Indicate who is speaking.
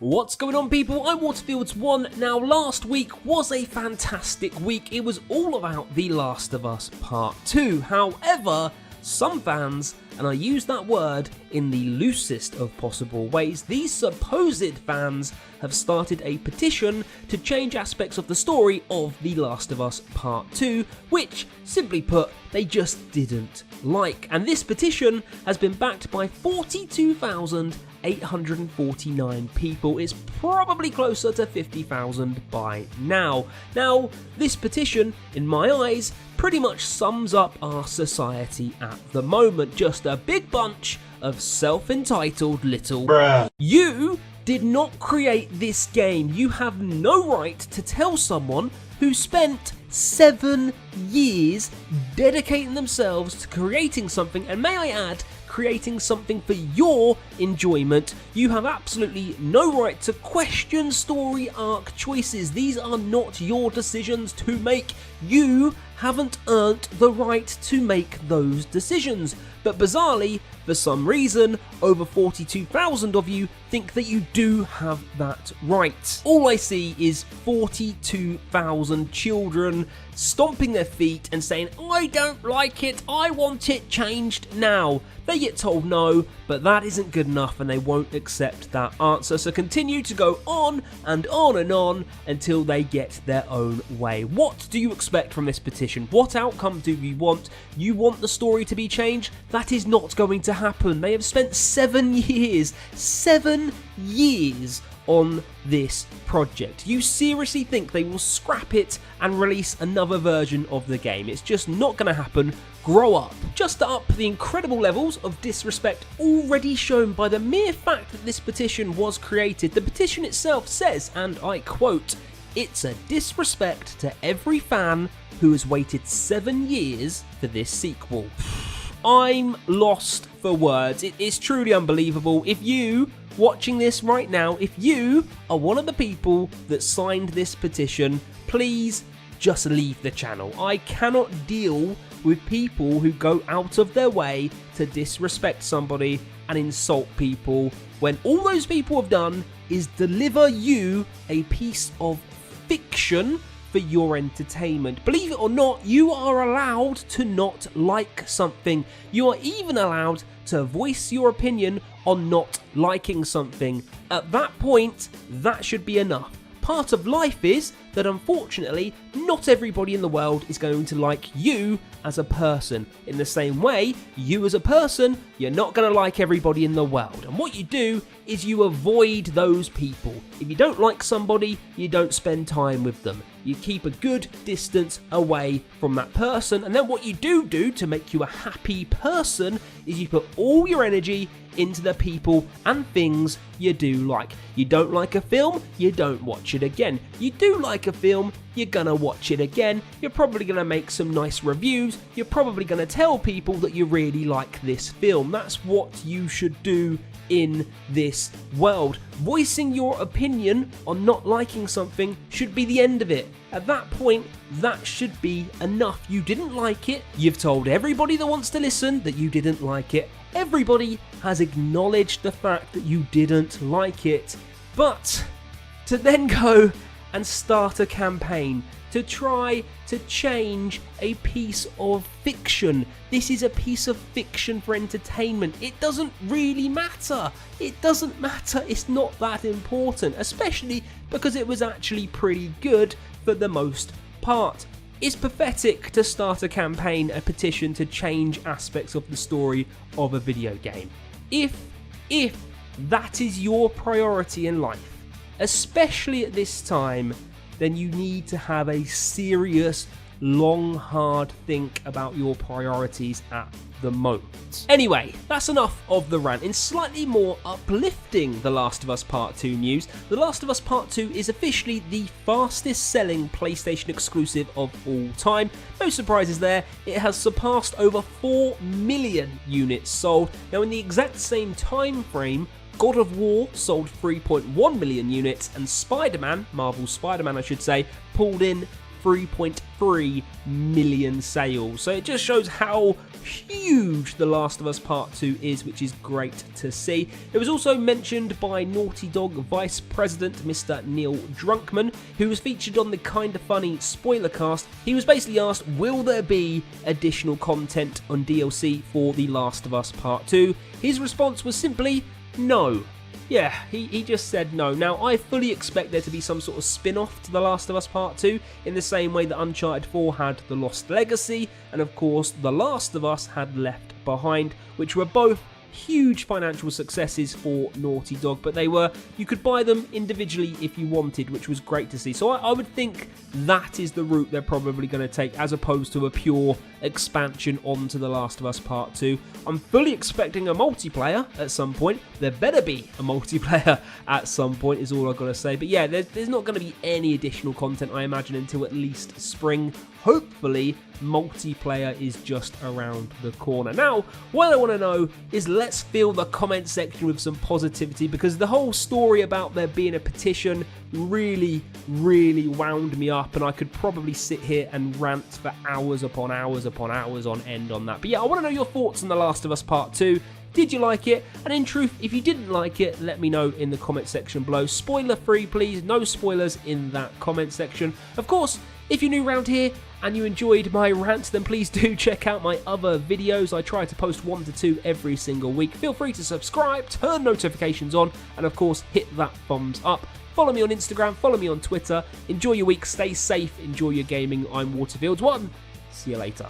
Speaker 1: What's going on, people? I'm Waterfields1. Now, last week was a fantastic week. It was all about The Last of Us Part 2. However, some fans, and I use that word in the loosest of possible ways, these supposed fans have started a petition to change aspects of the story of The Last of Us Part 2, which, simply put, they just didn't like. And this petition has been backed by 42,849 people. It's probably closer to 50,000 by now. Now, this petition, in my eyes, pretty much sums up our society at the moment. Just a big bunch of self-entitled little bruh. You did not create this game. You have no right to tell someone who spent 7 years dedicating themselves to creating something, and may I add, creating something for your enjoyment. You have absolutely no right to question story arc choices. These are not your decisions to make. You haven't earned the right to make those decisions. But bizarrely, for some reason, over 42,000 of you think that you do have that right. All I see is 42,000 children stomping their feet and saying, I don't like it, I want it changed now. They get told no, but that isn't good enough and they won't accept that answer. So continue to go on and on and on until they get their own way. What do you expect from this petition? What outcome do you want? You want the story to be changed? That is not going to happen. They have spent 7 years on this project. You seriously think they will scrap it and release another version of the game? It's just not going to happen. Grow up. Just to up the incredible levels of disrespect already shown by the mere fact that this petition was created, the petition itself says, and I quote, "It's a disrespect to every fan who has waited 7 years for this sequel." I'm lost for words. It is truly unbelievable. If you, watching this right now, if you are one of the people that signed this petition, please just leave the channel. I cannot deal with people who go out of their way to disrespect somebody and insult people when all those people have done is deliver you a piece of fiction for your entertainment. Believe it or not, you are allowed to not like something. You are even allowed to voice your opinion on not liking something. At that point, that should be enough. Part of life is that unfortunately, not everybody in the world is going to like you as a person. In the same way, you as a person, you're not going to like everybody in the world. And what you do is you avoid those people. If you don't like somebody, you don't spend time with them. You keep a good distance away from that person. And then what you do to make you a happy person is you put all your energy into the people and things you do like. You don't like a film, you don't watch it again. You do like a film, you're gonna watch it again. You're probably gonna make some nice reviews. You're probably gonna tell people that you really like this film. That's what you should do in this world. Voicing your opinion on not liking something should be the end of it. At that point, that should be enough. You didn't like it. You've told everybody that wants to listen that you didn't like it. Everybody has acknowledged the fact that you didn't like it. But to then go and start a campaign to try to change a piece of fiction. This is a piece of fiction for entertainment. It doesn't really matter. It doesn't matter. It's not that important, especially because it was actually pretty good for the most part. It's pathetic to start a campaign, a petition to change aspects of the story of a video game. If that is your priority in life, especially at this time, then you need to have a serious, long, hard think about your priorities at the moment. Anyway, that's enough of the rant. In slightly more uplifting The Last of Us Part 2 news, The Last of Us Part 2 is officially the fastest selling PlayStation exclusive of all time. No surprises there, it has surpassed over 4 million units sold. Now in the exact same time frame, God of War sold 3.1 million units and Spider-Man, Marvel's Spider-Man I should say, pulled in 3.3 million sales. So it just shows how huge The Last of Us Part 2 is, which is great to see. It was also mentioned by Naughty Dog Vice President Mr. Neil Druckmann, who was featured on the Kinda Funny spoiler cast. He was basically asked, will there be additional content on DLC for The Last of Us Part 2? His response was simply no. Yeah, he just said no. Now, I fully expect there to be some sort of spin-off to The Last of Us Part 2, in the same way that Uncharted 4 had The Lost Legacy, and of course, The Last of Us had Left Behind, which were both huge financial successes for Naughty Dog, but you could buy them individually if you wanted, which was great to see. So I would think that is the route they're probably going to take, as opposed to a pure expansion onto The Last of Us Part 2. I'm fully expecting a multiplayer at some point. There better be a multiplayer at some point, is all I've got to say. But yeah, there's not going to be any additional content, I imagine, until at least spring. Hopefully, multiplayer is just around the corner. Now, what I want to know is, let's fill the comment section with some positivity, because the whole story about there being a petition really wound me up, and I could probably sit here and rant for hours upon hours on end on that. But yeah, I want to know your thoughts on The Last of Us Part 2. Did you like it? And in truth, if you didn't like it, let me know in the comment section below. Spoiler free, please. No spoilers in that comment section. Of course, if you're new around here and you enjoyed my rant, then please do check out my other videos. I try to post 1 to 2 every single week. Feel free to subscribe, turn notifications on, and of course, hit that thumbs up. Follow me on Instagram, follow me on Twitter. Enjoy your week, stay safe, enjoy your gaming. I'm Waterfields1. See you later.